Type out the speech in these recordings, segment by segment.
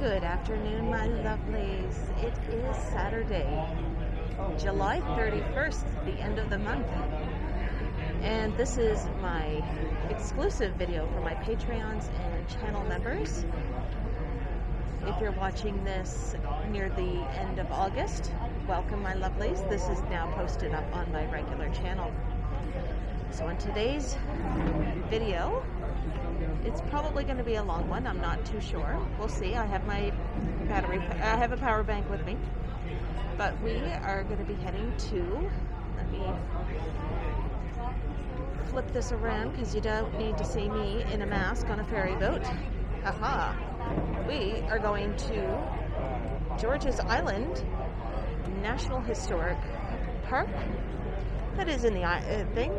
Good afternoon, my lovelies. It is Saturday, July 31st, the end of the month. And this is my exclusive video for my Patreons and channel members. If you're watching this near the end of August, welcome, my lovelies. This is now posted up on my regular channel. So in today's video, it's probably going to be a long one. I'm not too sure. We'll see. I have my battery. I have a power bank with me. But we are going to be heading to. Let me flip this around because you don't need to see me in a mask on a ferry boat. Haha. We are going to George's Island National Historic Park. That is in the thing.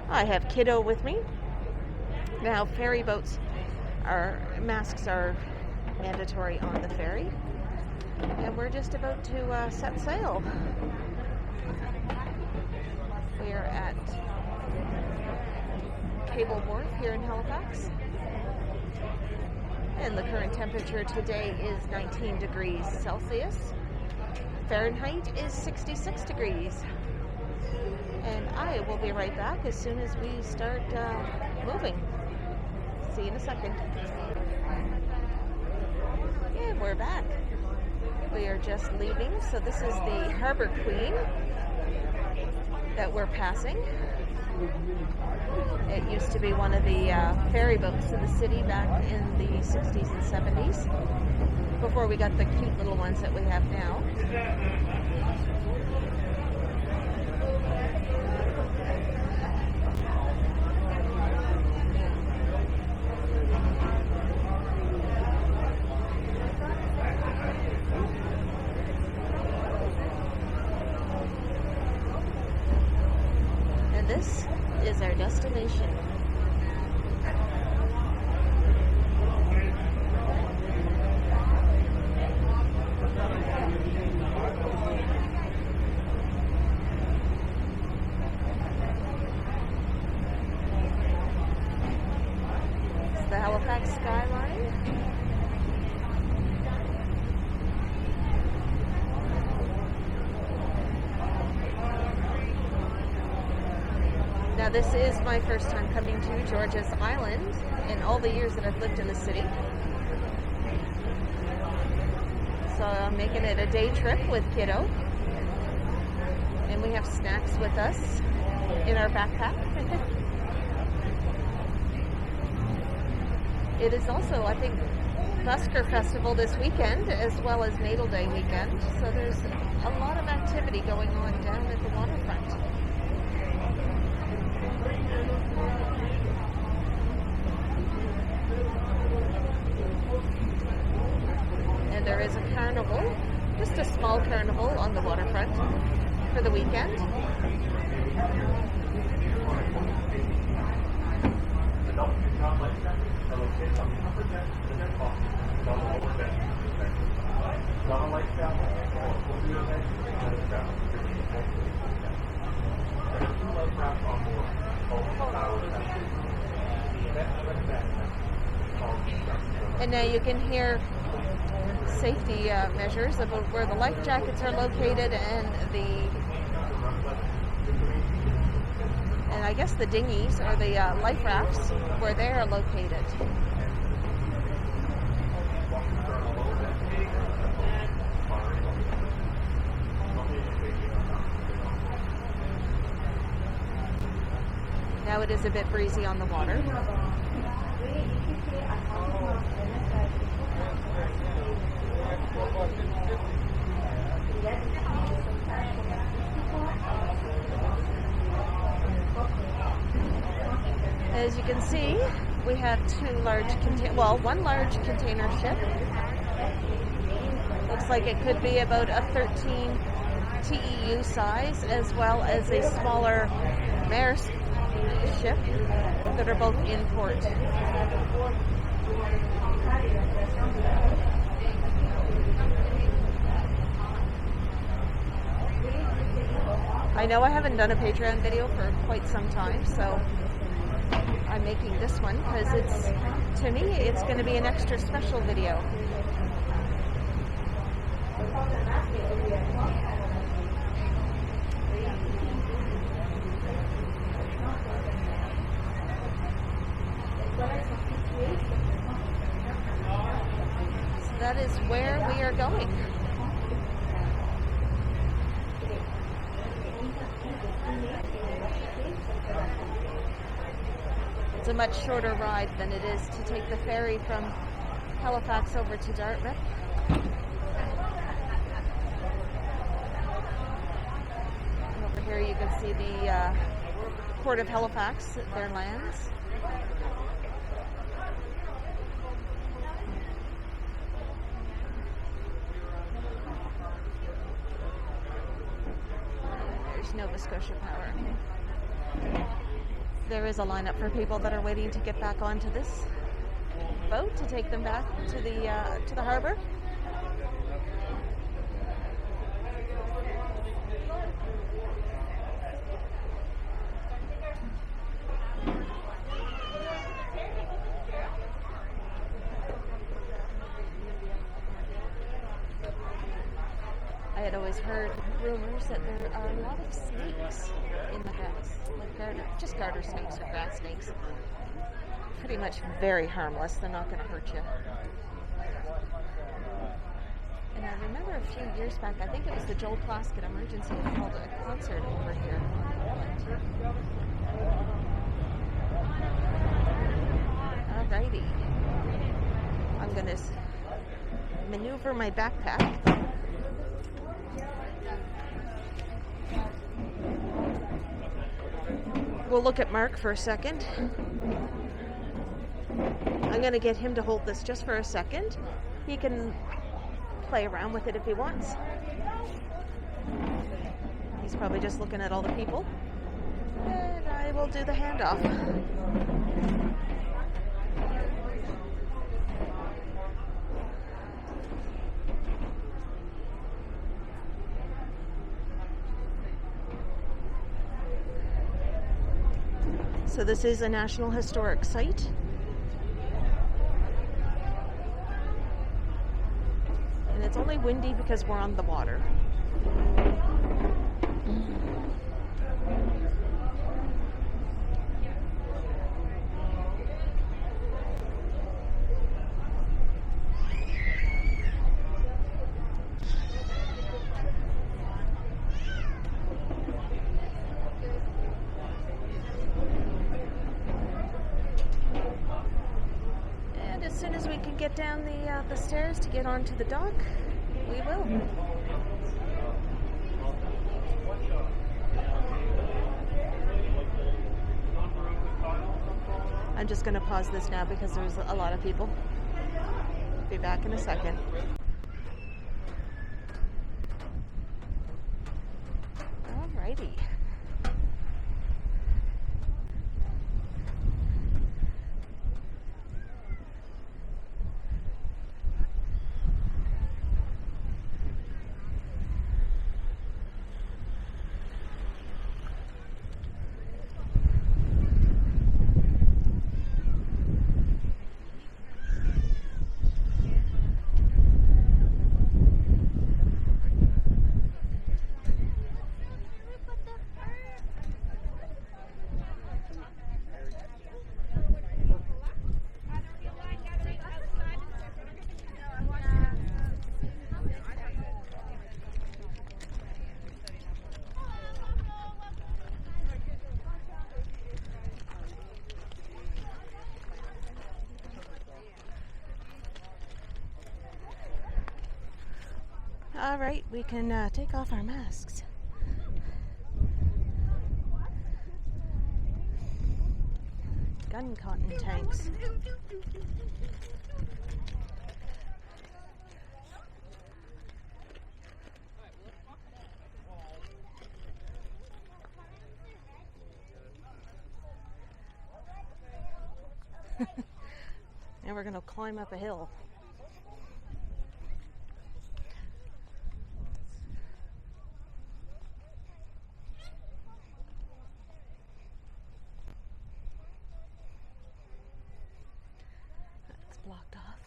I have kiddo with me. Now, ferry boats masks are mandatory on the ferry, and we're just about to set sail. We are at Cable Wharf here in Halifax, and the current temperature today is 19 degrees Celsius. Fahrenheit is 66 degrees. And I will be right back as soon as we start moving. See you in a second. And we're back. We are just leaving. So this is the Harbor Queen that we're passing. It used to be one of the ferry boats in the city back in the 60s and 70s, before we got the cute little ones that we have now. This is our destination. It's the Halifax skyline. Now, this is my first time coming to George's Island in all the years that I've lived in the city. So I'm making it a day trip with kiddo. And we have snacks with us in our backpack. It is also, I think, Busker Festival this weekend, as well as Natal Day weekend. So there's a lot of activity going on down at the waterfront. And there is a carnival, just a small carnival on the waterfront for the weekend. And now you can hear safety measures about where the life jackets are located and I guess the dinghies or the life rafts where they are located. Now it is a bit breezy on the water. As you can see, we have one large container ship. Looks like it could be about a 13 TEU size, as well as a smaller Maersk ship that are both in port. I know I haven't done a Patreon video for quite some time, so I'm making this one because to me, it's going to be an extra special video. So that is where we are going. It's a much shorter ride than it is to take the ferry from Halifax over to Dartmouth. And over here you can see the Port of Halifax, their lands. There's Nova Scotia Power. There is a lineup for people that are waiting to get back onto this boat to take them back to the harbor. I had always heard rumors that there are a lot of snakes in the grass, like just garter snakes or grass snakes. Pretty much very harmless. They're not going to hurt you. And I remember a few years back, I think it was the Joel Plaskett Emergency, held a concert over here. Alrighty. I'm going to maneuver my backpack. We'll look at Mark for a second. I'm going to get him to hold this just for a second. He can play around with it if he wants. He's probably just looking at all the people. And I will do the handoff. So this is a National Historic Site. And it's only windy because we're on the water. As soon as we can get down the stairs to get onto the dock, we will. I'm just going to pause this now because there's a lot of people. Be back in a second. Alrighty. All right, we can take off our masks. Gun cotton tanks. Now we're going to climb up a hill. Blocked off.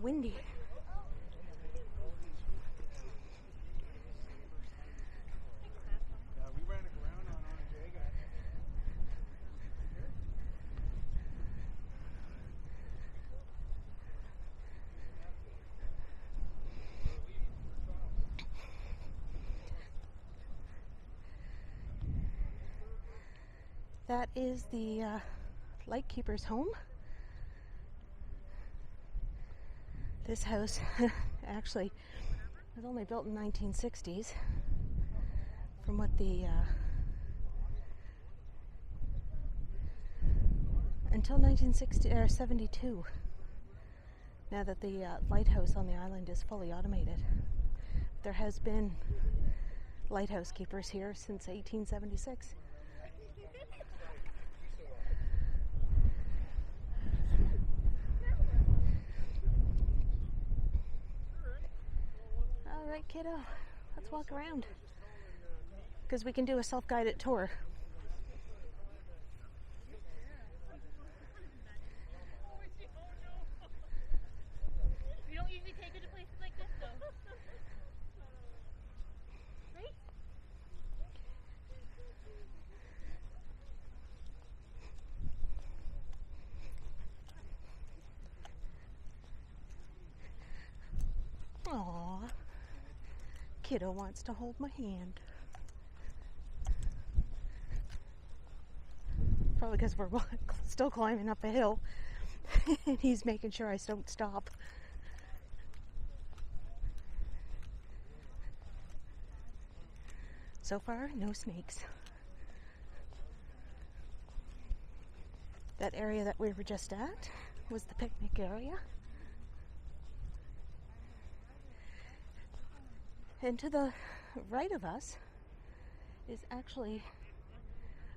windy. We ran aground on Onondaga. That is the lightkeeper's home. This house actually was only built in 1960s, from what the until 1972. Now that the lighthouse on the island is fully automated, there has been lighthouse keepers here since 1876. All right, kiddo, let's walk around, because we can do a self-guided tour. We don't usually take her to places like this, though. Right? Aww. Kiddo wants to hold my hand. Probably because we're still climbing up a hill and he's making sure I don't stop. So far, no snakes. That area that we were just at was the picnic area. And to the right of us is actually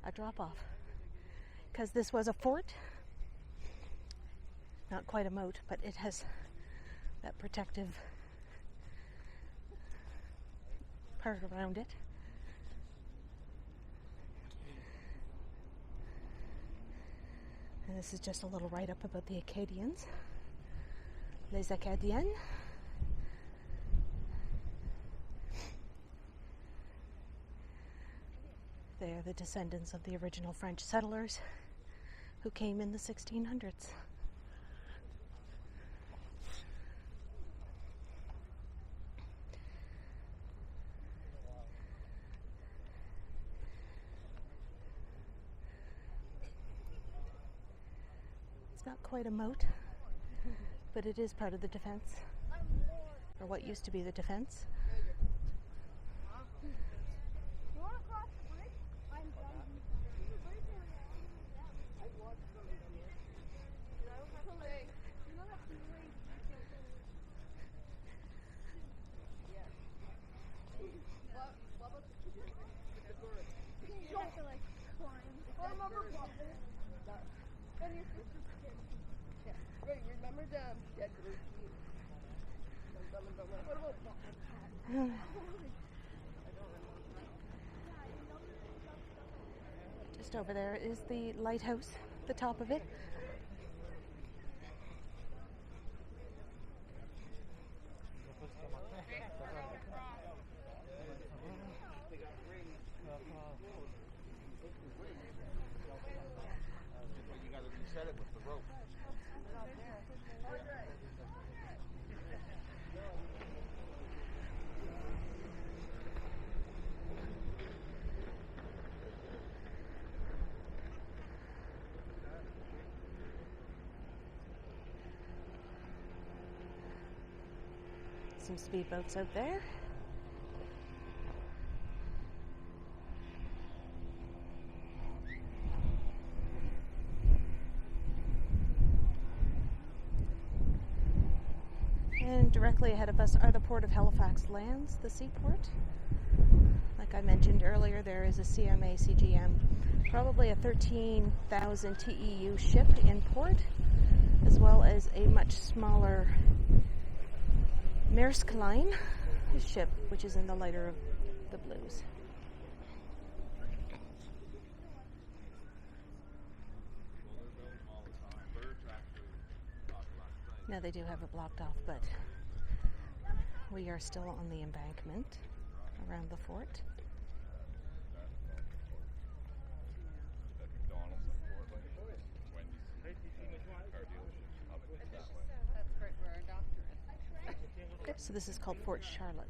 a drop-off, because this was a fort. Not quite a moat, but it has that protective part around it. And this is just a little write-up about the Acadiens. Les Acadiens. They are the descendants of the original French settlers who came in the 1600s. It's not quite a moat, but it is part of the defense, or what used to be the defense. Just over there is the lighthouse, the top of it. You gotta reset it with the rope. Some speedboats out there. And directly ahead of us are the Port of Halifax lands, the seaport. Like I mentioned earlier, there is a CMA CGM, probably a 13,000 TEU ship in port, as well as a much smaller Maersk Line ship, which is in the lighter of the blues. Now they do have it blocked off, but we are still on the embankment around the fort. So this is called Fort Charlotte.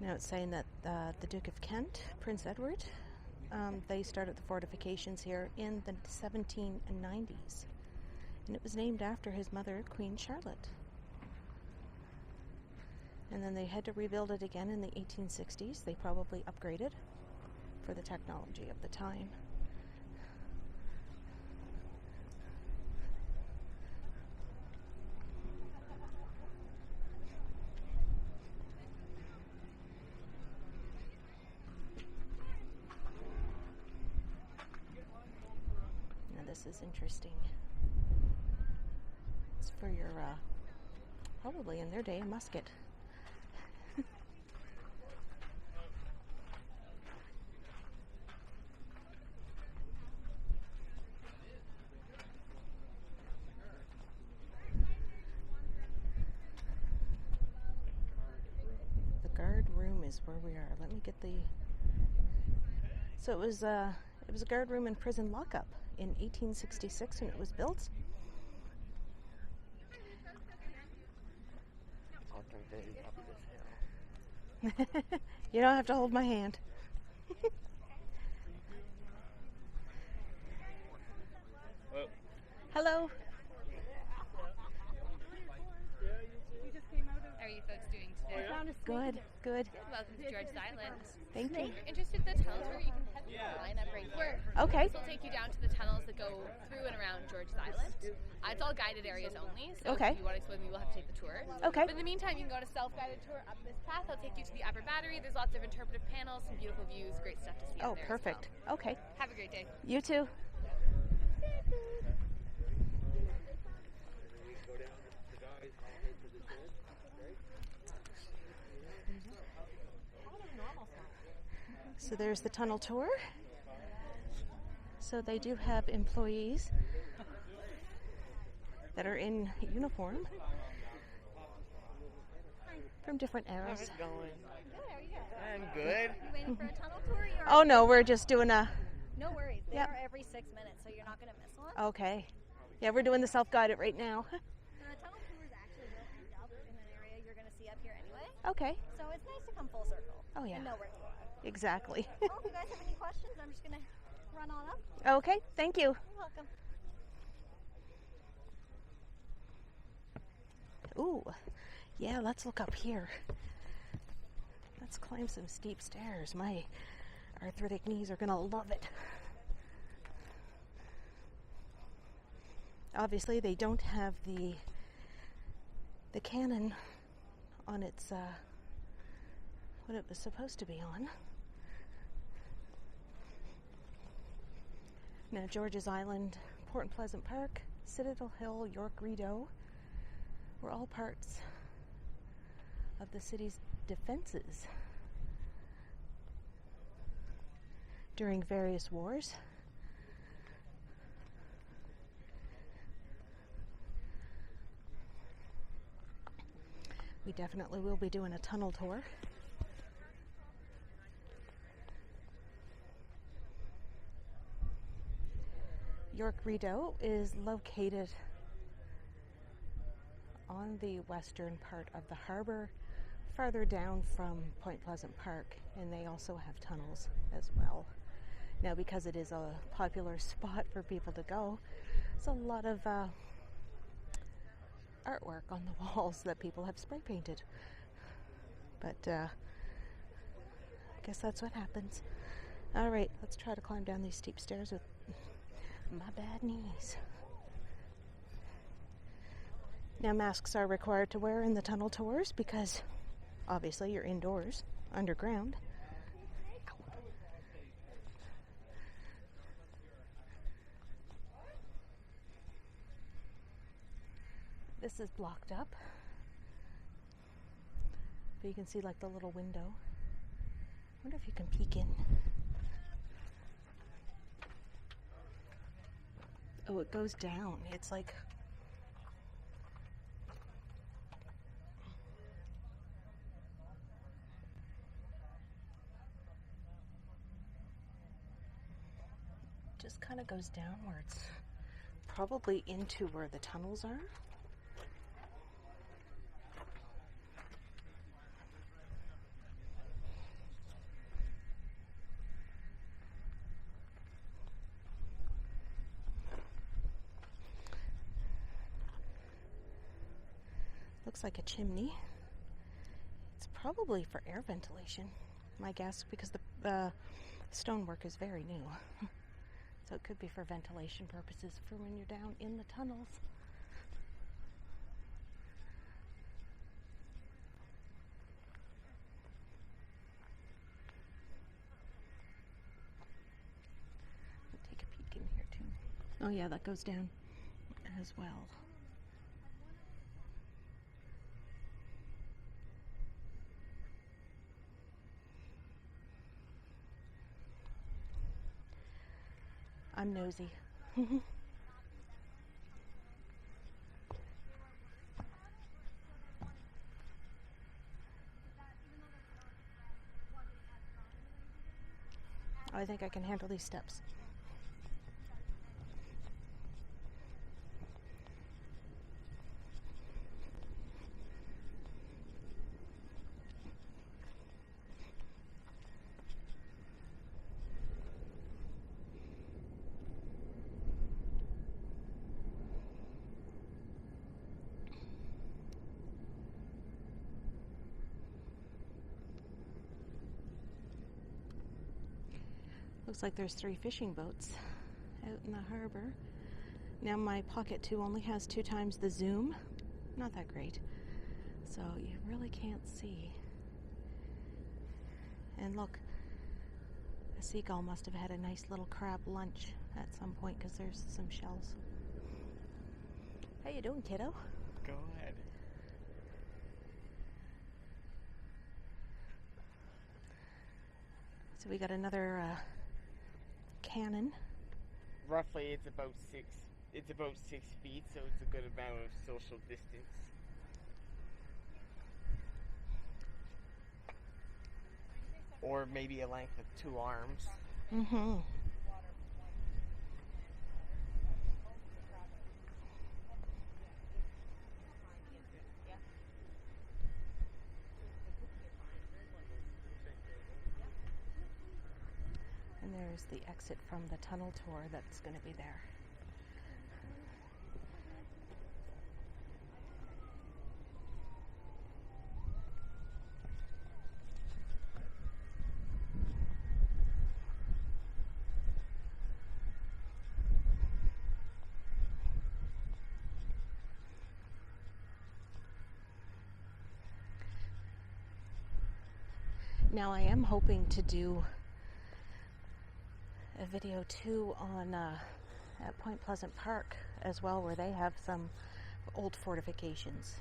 Now it's saying that the Duke of Kent, Prince Edward, they started the fortifications here in the 1790s. And it was named after his mother, Queen Charlotte. And then they had to rebuild it again in the 1860s. They probably upgraded for the technology of the time. Now this is interesting. It's for your, probably in their day, a musket. Guard room is where we are. Let me get the. So it was a guard room and prison lockup in 1866 when it was built. You don't have to hold my hand. Hello. How are you folks doing today? Good, good. Welcome to George's Island. Thank you. If you're interested in the tunnel tour, you can head to the line up right here. Okay. This will take you down to the tunnels that go through and around George's Island. It's all guided areas only, so Okay. if you want to swim, you will have to take the tour. Okay. But in the meantime, you can go on a self-guided tour up this path. I'll take you to the upper battery. There's lots of interpretive panels, some beautiful views, great stuff to see Oh, out there perfect. as well. Okay. Have a great day. You too. So there's the tunnel tour. So they do have employees that are in uniform from different eras. How's it going? Good, how are you guys? I'm good. You waiting for a tunnel tour? Oh no, we're just doing a. No worries. They Yep. are every 6 minutes, so you're not going to miss one. Okay. Yeah, we're doing the self-guided right now. The tunnel tours actually will end up in an area you're going to see up here anyway. Okay. So it's nice to come full circle. Oh, yeah. And know where you are. Exactly. Well, if you guys have any questions, I'm just going to run on up. Okay. Thank you. You're welcome. Ooh. Yeah, let's look up here. Let's climb some steep stairs. My arthritic knees are going to love it. Obviously, they don't have the cannon on its what it was supposed to be on. Now, George's Island, Port and Pleasant Park, Citadel Hill, York Rideau were all parts of the city's defenses during various wars. We definitely will be doing a tunnel tour. York Rideau is located on the western part of the harbor, farther down from Point Pleasant Park, and they also have tunnels as well. Now, because it is a popular spot for people to go, it's a lot of artwork on the walls that people have spray painted. But I guess that's what happens. All right, let's try to climb down these steep stairs with my bad knees. Now, masks are required to wear in the tunnel tours because obviously you're indoors, underground. This is blocked up, but you can see like the little window. I wonder if you can peek in. Oh, it goes down. It's like just kind of goes downwards, probably into where the tunnels are. Looks like a chimney. It's probably for air ventilation, my guess, because the stonework is very new. So it could be for ventilation purposes for when you're down in the tunnels. Take a peek in here too. Oh yeah, that goes down as well. I'm nosy. I think I can handle these steps. Looks like there's 3 fishing boats out in the harbor. Now my Pocket 2 only has 2 times the zoom. Not that great. So you really can't see. And look, a seagull must have had a nice little crab lunch at some point because there's some shells. How you doing, kiddo? Go ahead. So we got another cannon. Roughly, it's about 6 feet, so it's a good amount of social distance. Or maybe a length of 2 arms. Mm-hmm. And there's the exit from the tunnel tour that's going to be there. Now I am hoping to do a video too on at Point Pleasant Park as well, where they have some old fortifications.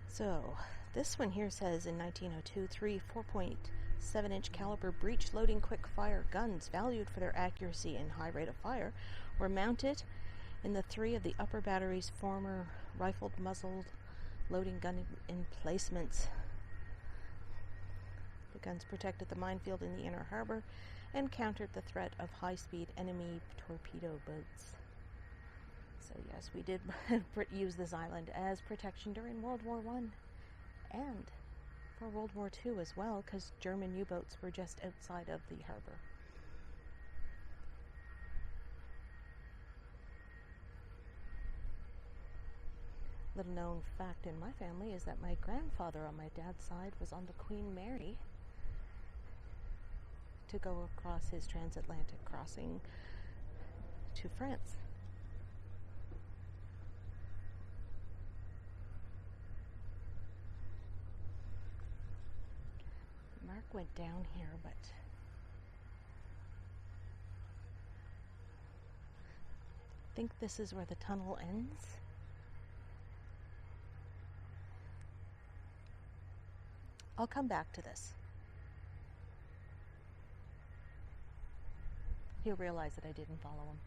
So this one here says in 1902, 3 4.7-inch caliber breech loading quick fire guns valued for their accuracy and high rate of fire were mounted in the 3 of the upper battery's former rifled muzzled loading gun emplacements. The guns protected the minefield in the inner harbor and countered the threat of high-speed enemy torpedo boats. So yes, we did use this island as protection during World War I and for World War II as well, because German U-boats were just outside of the harbor. Little known fact in my family is that my grandfather on my dad's side was on the Queen Mary to go across his transatlantic crossing to France. Mark went down here, but I think this is where the tunnel ends. I'll come back to this. He'll realize that I didn't follow him.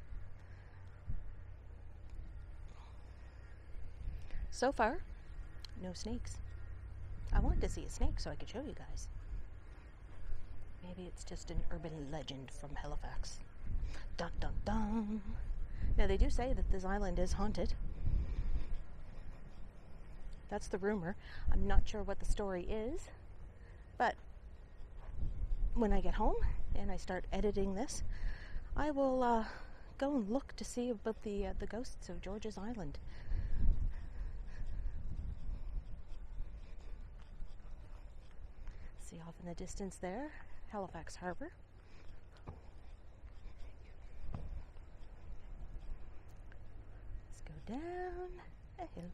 So far, no snakes. I wanted to see a snake so I could show you guys. Maybe it's just an urban legend from Halifax. Dun dun dun. Now they do say that this island is haunted. That's the rumor. I'm not sure what the story is, but when I get home and I start editing this, I will go and look to see about the ghosts of George's Island. See off in the distance there, Halifax Harbor. Let's go down a hill.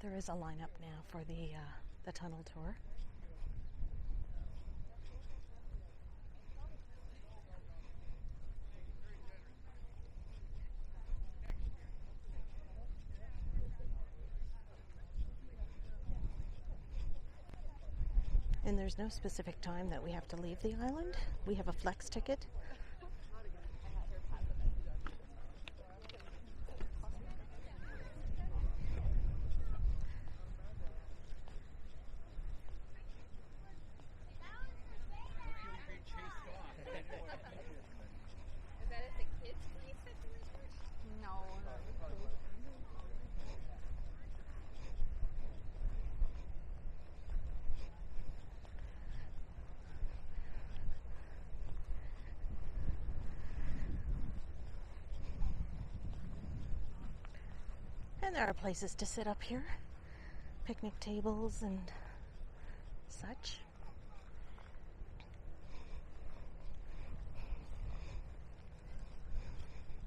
There is a lineup now for the tunnel tour. And there's no specific time that we have to leave the island. We have a flex ticket. And there are places to sit up here, picnic tables and such.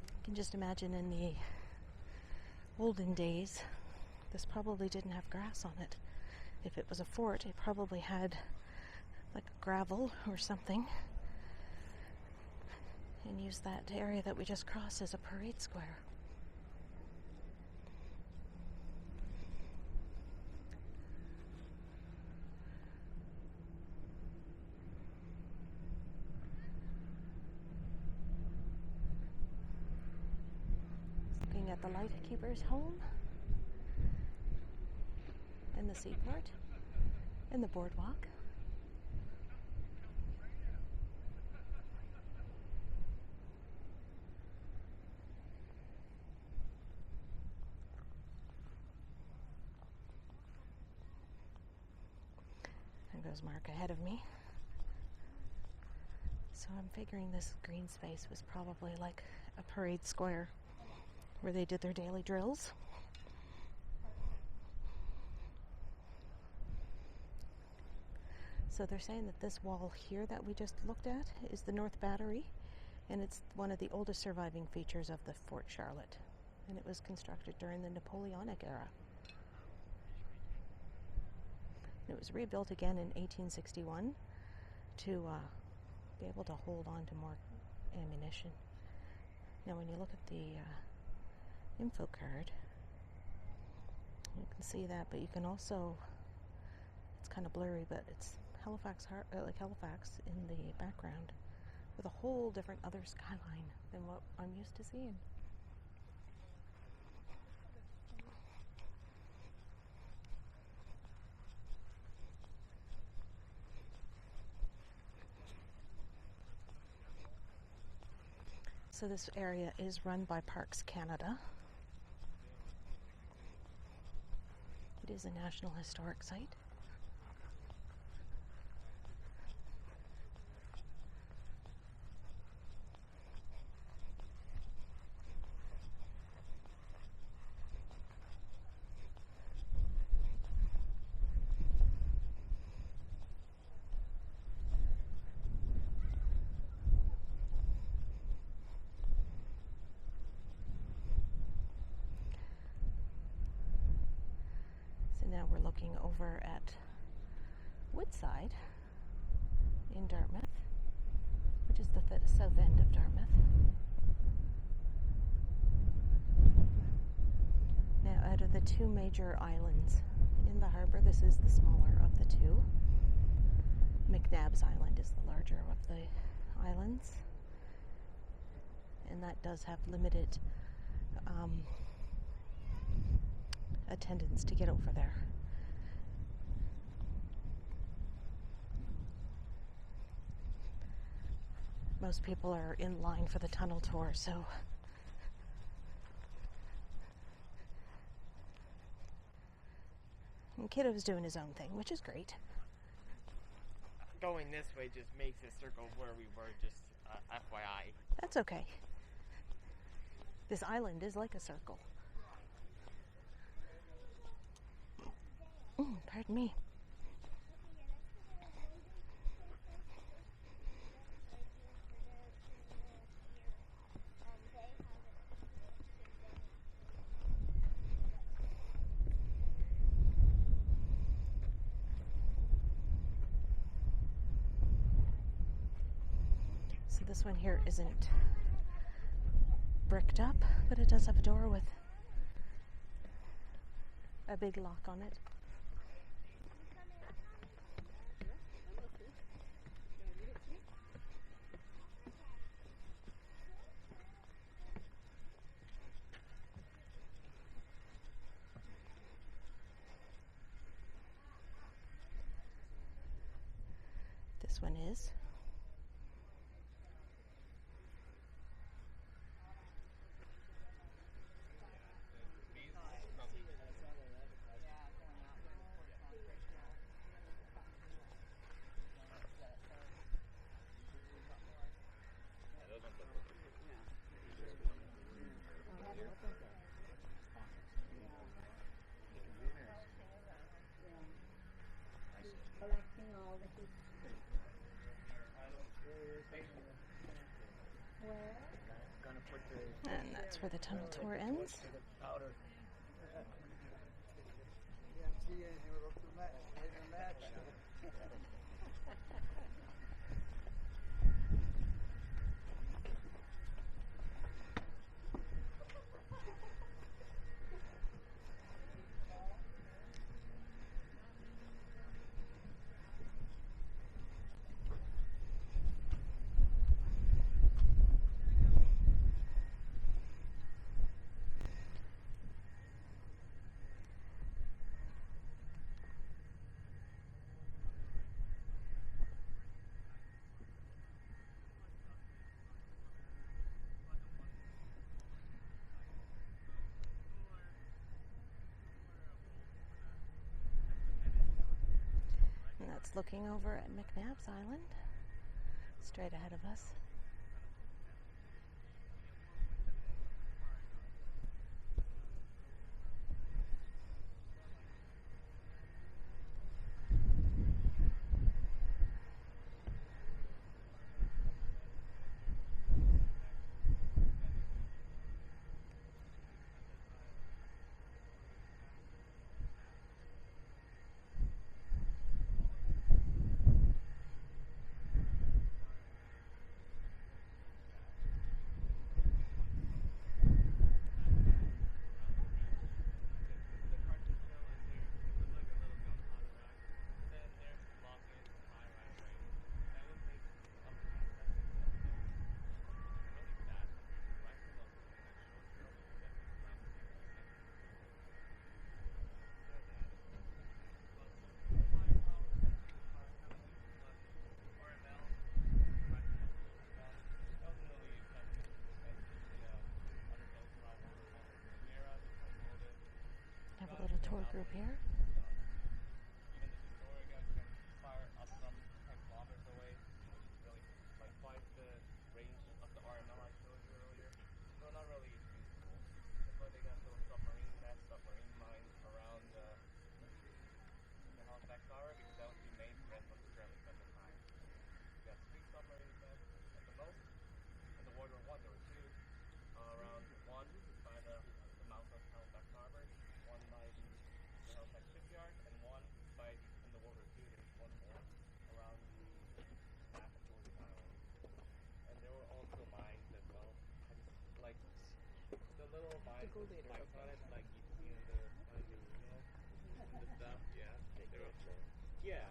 You can just imagine in the olden days, this probably didn't have grass on it. If it was a fort, it probably had like gravel or something, and used that area that we just crossed as a parade square. At the lightkeeper's home and the seaport and the boardwalk. There goes Mark ahead of me. So I'm figuring this green space was probably like a parade square where they did their daily drills. So they're saying that this wall here that we just looked at is the North Battery, and it's one of the oldest surviving features of the Fort Charlotte, and it was constructed during the Napoleonic era. It was rebuilt again in 1861 to be able to hold on to more ammunition. Now when you look at the info card, you can see that, but you can also, it's kind of blurry, but it's Halifax, like Halifax in the background, with a whole different other skyline than what I'm used to seeing. So this area is run by Parks Canada. It is a National Historic Site. Now we're looking over at Woodside in Dartmouth. which is the south end of Dartmouth. Now, out of the two major islands in the harbour, this is the smaller of the two. McNab's Island is the larger of the islands, and that does have limited attendance to get over there. Most people are in line for the tunnel tour, so and Kiddo's doing his own thing, which is great. Going this way just makes a circle where we were, just FYI. That's okay. This island is like a circle. Pardon me. So this one here isn't bricked up, but it does have a door with a big lock on it. This one is. And that's where the tunnel tour ends. And that's looking over at McNab's Island, straight ahead of us. Have a little tour group here. Around one by the mouth of Halifax Harbor, one by the Halifax school leader. plaques on it, like you know the stuff. Yeah, they were, yeah.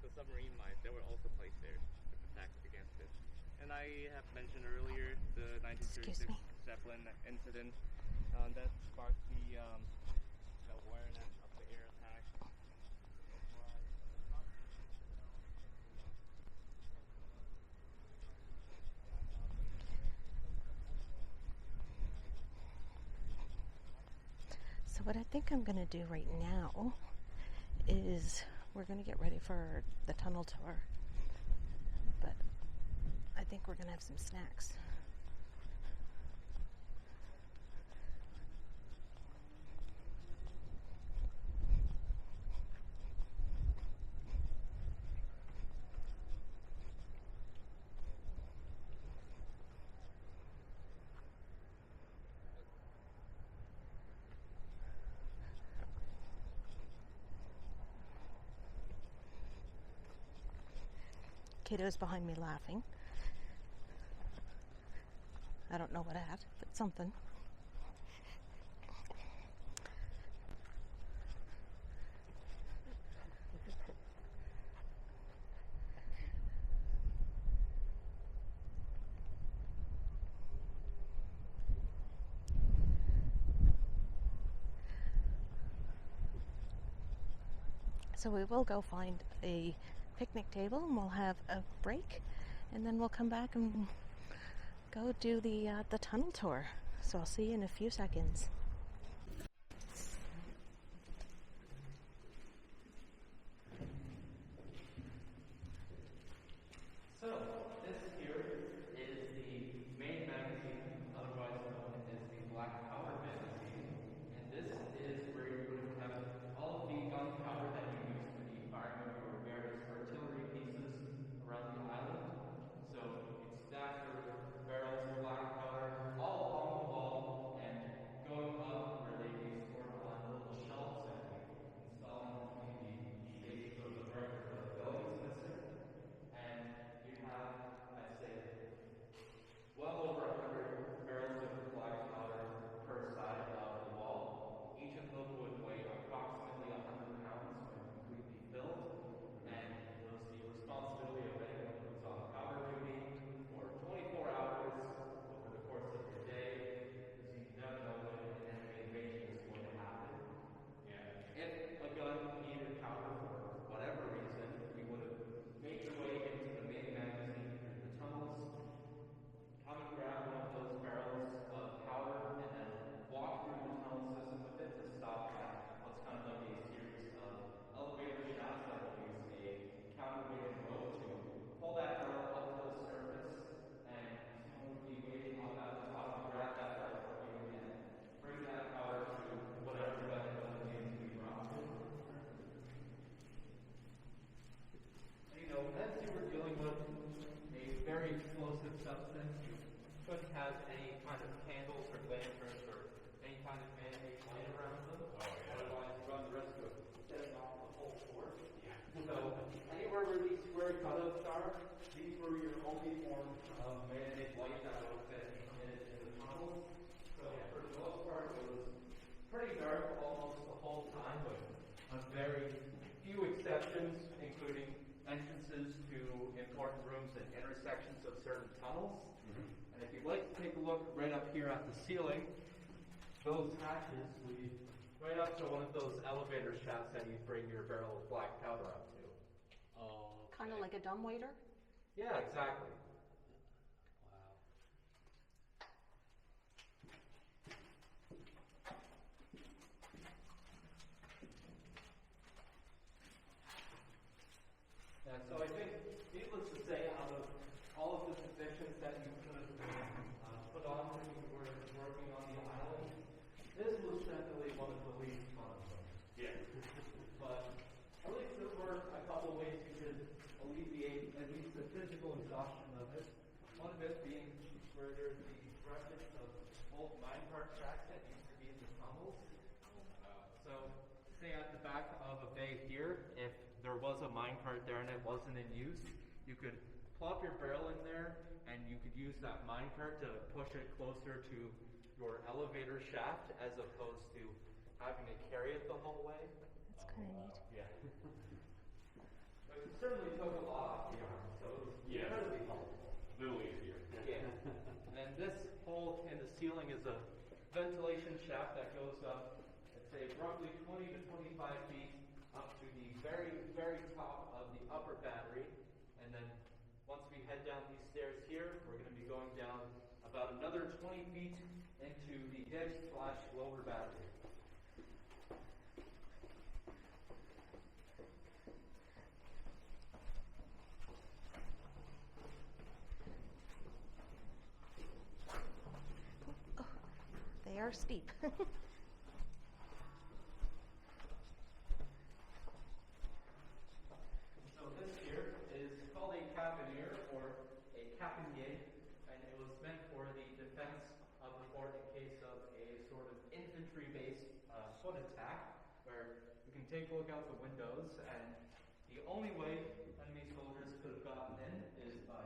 The submarine mines, they were also placed there to protect against it. And I have mentioned earlier the 1936 Zeppelin incident that sparked the awareness of the air attack. So what I think I'm going to do right now is we're going to get ready for the tunnel tour. But I think we're going to have some snacks. Kato's behind me laughing. I don't know what at, but something. So we will go find a picnic table and we'll have a break, and then we'll come back and go do the tunnel tour. So I'll see you in a few seconds. So this here is the main magazine, otherwise known as the Black Powder magazine, and this is where you would have all of the gunpowder that you use for the firing of your various artillery pieces around the island. So it's stacked with barrels of black powder all along the wall and going up where they be stored on little shelves that we install in between the bases of the buildings in this. And you have, I'd say, well over 100 barrels of black powder per side of the wall. Each of them would weigh approximately 100 pounds when completely filled, and it was the responsibility of anyone who's on powder duty for 24 hours over the course of the day, because you never know when an enemy invasion is going to happen. And if a gun needed powder for whatever reason, you would have made your way into the main magazine through the tunnels, come and grab one of those barrels of powder, and then walk through the tunnel system with it to stop at what's kind of like a series of elevator shafts that will use a counterweighted rope to pull that barrel up to the surface, and someone would be waiting on that top to grab that barrel for you and bring that powder to whatever gun it needs to be brought to. You know, as you were dealing with a very explosive substance, you couldn't have any kind of candles or lanterns or any kind of man-made light around them. Otherwise, you run the risk of setting off the whole fort. So, anywhere where these square cutouts are, these were your only form of man-made light that was emitted in the tunnels. So, for the most part, it was pretty dark almost the whole time, with a very few exceptions, including entrances to important rooms and intersections of certain tunnels. And if you'd like to take a look right up here at the ceiling, those hatches lead right up to one of those elevator shafts that you bring your barrel of black powder up to. Oh, Kind of like a dumbwaiter? Yeah, exactly. wow. And so I think, needless to say, out of all of the positions that you could have put on when you were working on the island, this was definitely one of the least fun of them. Yeah. But at least there were a couple ways you could alleviate at least the physical exhaustion of it. One of it being where there's the wreckage of old minecart tracks that used to be in the tunnels. So, say at the back of a bay here, if there was a minecart there and it wasn't in use, you could plop your barrel in there and you could use that minecart to push it closer to your elevator shaft as opposed to having to carry it the whole way. That's kind of neat. Yeah. But it certainly took a lot off the arm, so it was incredibly helpful. A little easier. Yeah. And then this hole in the ceiling is a ventilation shaft that goes up, let's say, roughly 20 to 25 feet up to the very, very top of the upper battery. And then once we head down these stairs here, we're going to be going down about another 20 feet into the ditch/lower battery. They are steep. So this here is called a Acadien or a Acadien, and it was meant for the defense of the fort in case of a sort of infantry-based foot attack, where you can take a look out the windows, and the only way enemy soldiers could have gotten in is by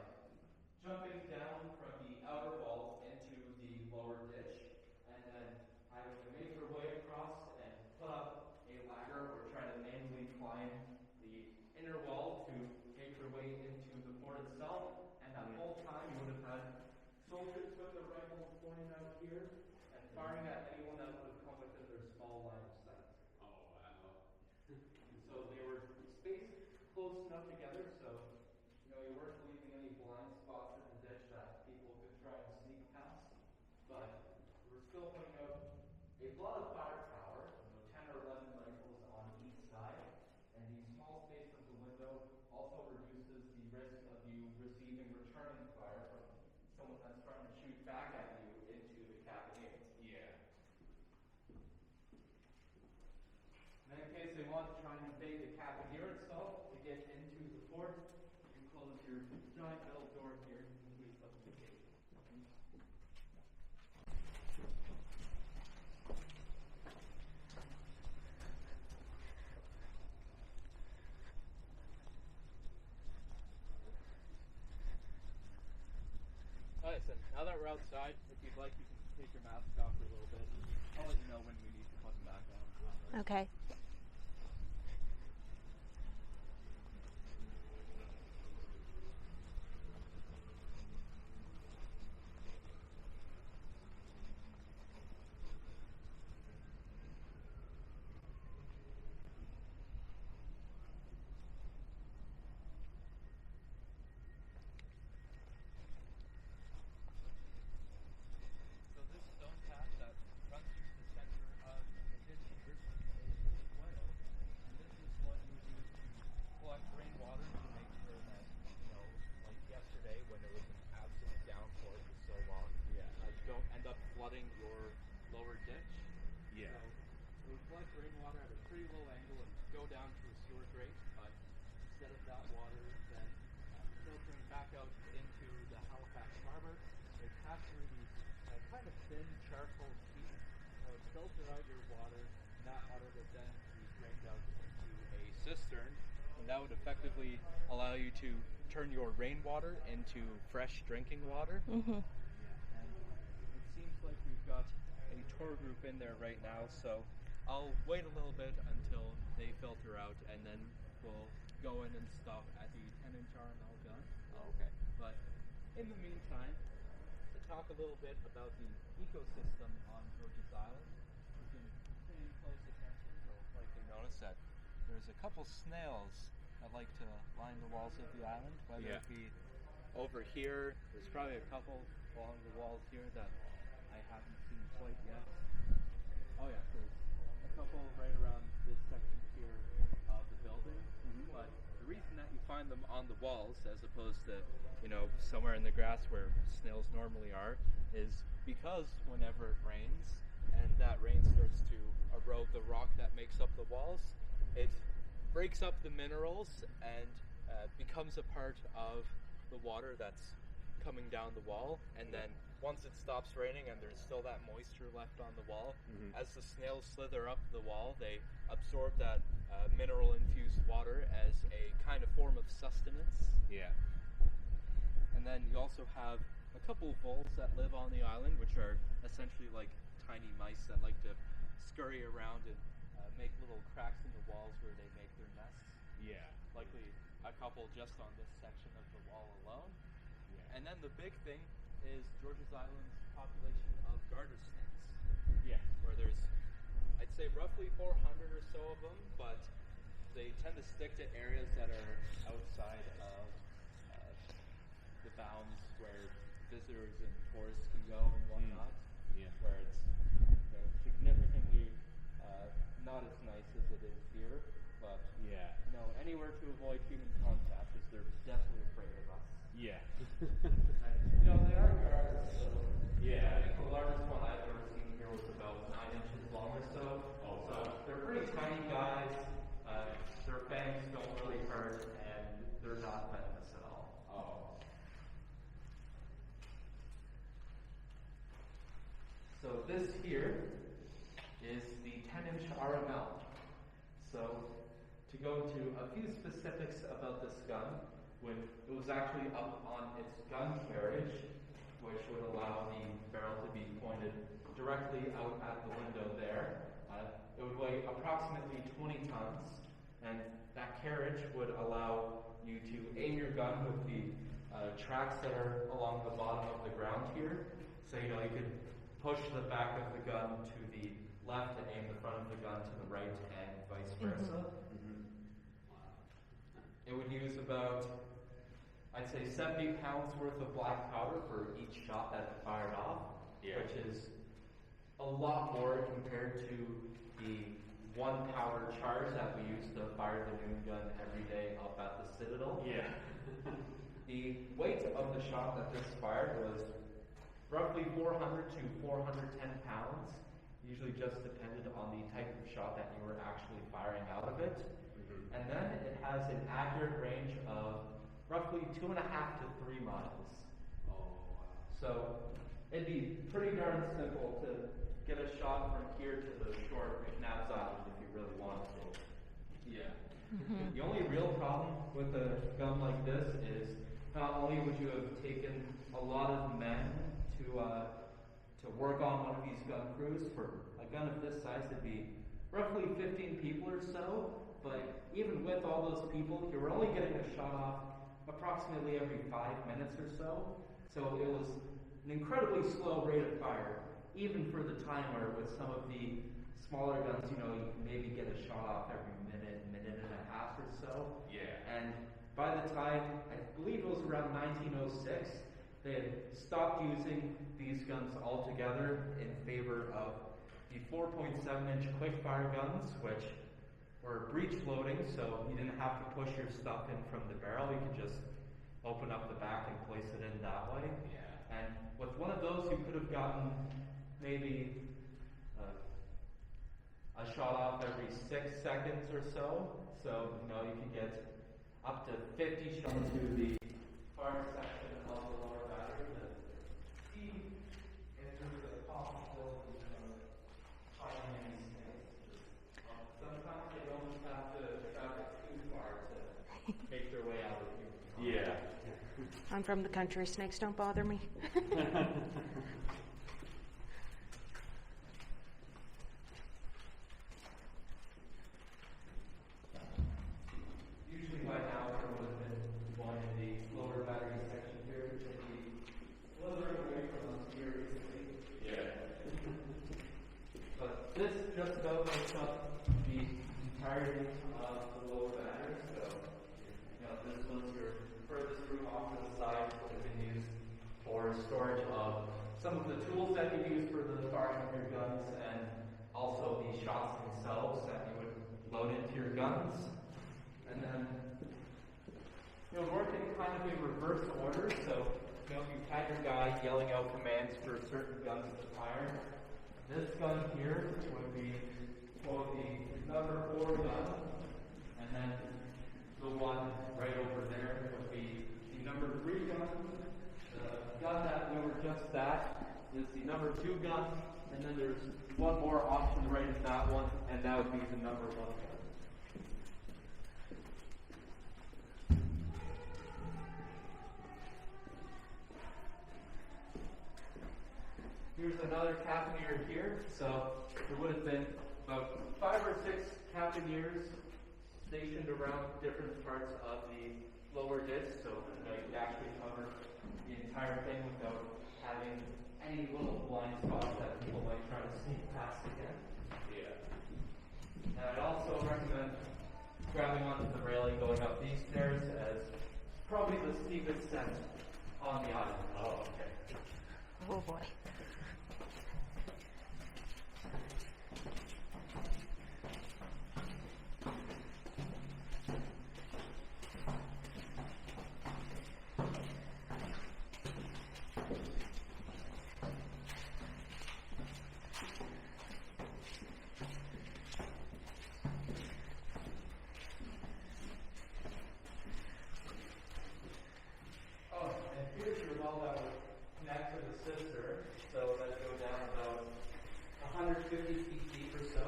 jumping down from the outer walls into the lower ditch, and then having to make their way across and put up a ladder or try to manually climb the inner wall to make their way into the fort itself. And that whole time you would have had soldiers with their rifles pointing out here and firing at anyone that would have come within their small line of sight. Oh, wow. And so they were spaced close enough together, so you weren't leaving any blind spots in the ditch that people could try and sneak past. But we're still putting out a lot of firepower, 10 or 11 rifles on each side, and the small space of the window also reduces the risk of you receiving returning fire from someone that's trying to shoot back at you into the Acadien. Yeah. And in case they want to try and invade the Acadien itself to get into the fort, you close your giant metal door here in case of the gate. Alright, so now that we're outside, if you'd like, you can take your mask off for a little bit. I'll let you know when we need to put them back on. Okay. So this stone path that runs through the center of the ditch here is soil, and this is what you use to collect rainwater to make sure that, like yesterday when there was an absolute downpour for so long, you don't end up flooding your lower ditch. Yeah. So we collect rainwater at a pretty low angle and go down to a sewer grate, but instead of that water then filtering back out into the Halifax Harbor, they pass through these kind of thin charcoal sheets that would filter out your water, and that water would then be drained out into a cistern, and that would effectively allow you to turn your rainwater into fresh drinking water. Mm-hmm. And it seems like we've got a tour group in there right now, so I'll wait a little bit until they filter out, and then we'll go in and stop at the 10-inch RML gun. Oh, okay. But in the meantime, to talk a little bit about the ecosystem on George's Island, you can pay close attention. You'll likely notice that there's a couple snails that like to line the walls of the island, whether it be over here. There's probably a couple along the walls here that I haven't seen quite yet. Oh yeah, there's a couple right around this section here of the building. But the reason that you find them on the walls as opposed to, somewhere in the grass where snails normally are is because whenever it rains and that rain starts to erode the rock that makes up the walls, it breaks up the minerals and becomes a part of the water that's coming down the wall. And then once it stops raining and there's still that moisture left on the wall, as the snails slither up the wall, they absorb that mineral-infused water as a kind of form of sustenance. Yeah. And then you also have a couple of voles that live on the island, which are essentially like tiny mice that like to scurry around and make little cracks in the walls where they make their nests. Yeah. Likely a couple just on this section of the wall alone. Yeah. And then the big thing is George's Island's population of garter snakes. Yeah. Where there's, I'd say, roughly 400 or so of them, but they tend to stick to areas that are outside of the bounds where visitors and tourists can go and whatnot. Yeah. Where it's significantly not as nice as it is here, but Yeah. Anywhere to avoid human contact, as they're definitely afraid of us. Yeah. They are guards, so Yeah. I think the largest one I've ever seen here was about 9 inches long or so. Oh, So wow. they're pretty tiny guys. Their fangs don't really hurt, and they're not venomous at all. Oh. So this here is the 10-inch RML. So to go into a few specifics about this gun, when it was actually up on its gun carriage, which would allow the barrel to be pointed directly out at the window there. It would weigh approximately 20 tons, and that carriage would allow you to aim your gun with the tracks that are along the bottom of the ground here. So you could push the back of the gun to the left and aim the front of the gun to the right, and vice versa. It would use about, I'd say, 70 pounds worth of black powder for each shot that it fired off, which is a lot more compared to the 1 powder charge that we used to fire the noon gun every day up at the Citadel. Yeah. The weight of the shot that this fired was roughly 400 to 410 pounds, usually just depended on the type of shot that you were actually firing out of it. And then it has an accurate range of roughly 2.5 to 3 miles. Oh, wow. So it'd be pretty darn simple to get a shot from here to the shore of McNab's Island if you really wanted to. Yeah. The only real problem with a gun like this is not only would you have taken a lot of men to work on one of these gun crews. For a gun of this size, it'd be roughly 15 people or so. But even with all those people, you were only getting a shot off approximately every 5 minutes or so. So it was an incredibly slow rate of fire, even for the timer. With some of the smaller guns, you can maybe get a shot off every minute and a half or so. Yeah. And by the time, I believe it was around 1906, they had stopped using these guns altogether in favor of the 4.7-inch quick-fire guns, which were breech loading, so you didn't have to push your stuff in from the barrel. You could just open up the back and place it in that way. Yeah. And with one of those, you could have gotten maybe a shot off every 6 seconds or so. So, you could get up to 50 shots to the far section of the lower battery to see if there's a possibility of finding any snakes. Sometimes they don't have to travel too far to make their way out of here. Yeah. I'm from the country. Snakes don't bother me. Usually by now there would have been one in the lower battery section here, which would be slithering away from us here recently. Yeah. But this just about makes up the entirety of the lower battery. So, this was your furthest room off to the side, would have been used for storage of some of the tools that you use for the firing of your guns, and also the shots themselves that you would load into your guns. And then, work in kind of a reverse order. So, you had your guy yelling out commands for certain guns to fire. This gun here would be the number 4 gun, and then the one right over there would be the number 3 gun. The gun that we were just at is the number 2 gun, and then there's one more off to the right of that one, and that would be the number 1 gun. another caponier here. So there would have been about 5 or 6 caponiers stationed around different parts of the lower disc. So you could actually cover the entire thing without having any little blind spots that people might try to sneak past again. Yeah. And I'd also recommend grabbing onto the railing going up these stairs as probably the steepest descent on the island. Oh, okay. Oh boy. Oh, and here's your well that would connect to the sister, so that'd go down about 150 feet deep or so.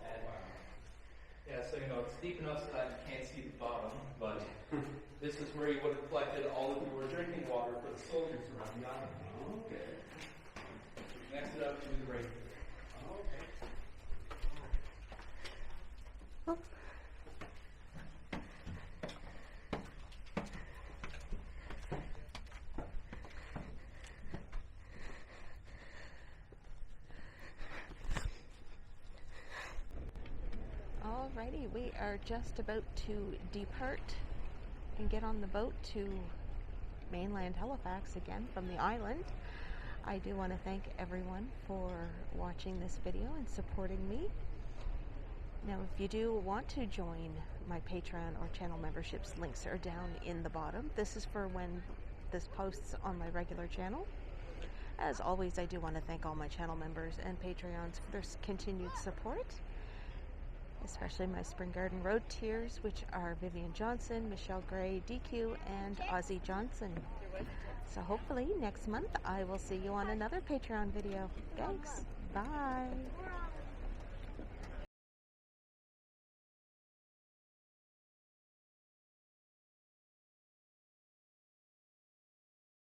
And yeah, so it's deep enough so that you can't see the bottom, but this is where you would have collected all of your drinking water for the soldiers around the island. Okay. Next it up to the radiator. Okay. Alrighty, we are just about to depart and get on the boat to mainland Halifax again from the island. I do want to thank everyone for watching this video and supporting me. Now, if you do want to join my Patreon or channel memberships, links are down in the bottom. This is for when this posts on my regular channel. As always, I do want to thank all my channel members and Patreons for their continued support, especially my Spring Garden Road tiers, which are Vivian Johnson, Michelle Gray, DQ, and Ozzy Johnson. So hopefully next month I will see you on another Patreon video. Thanks. Bye.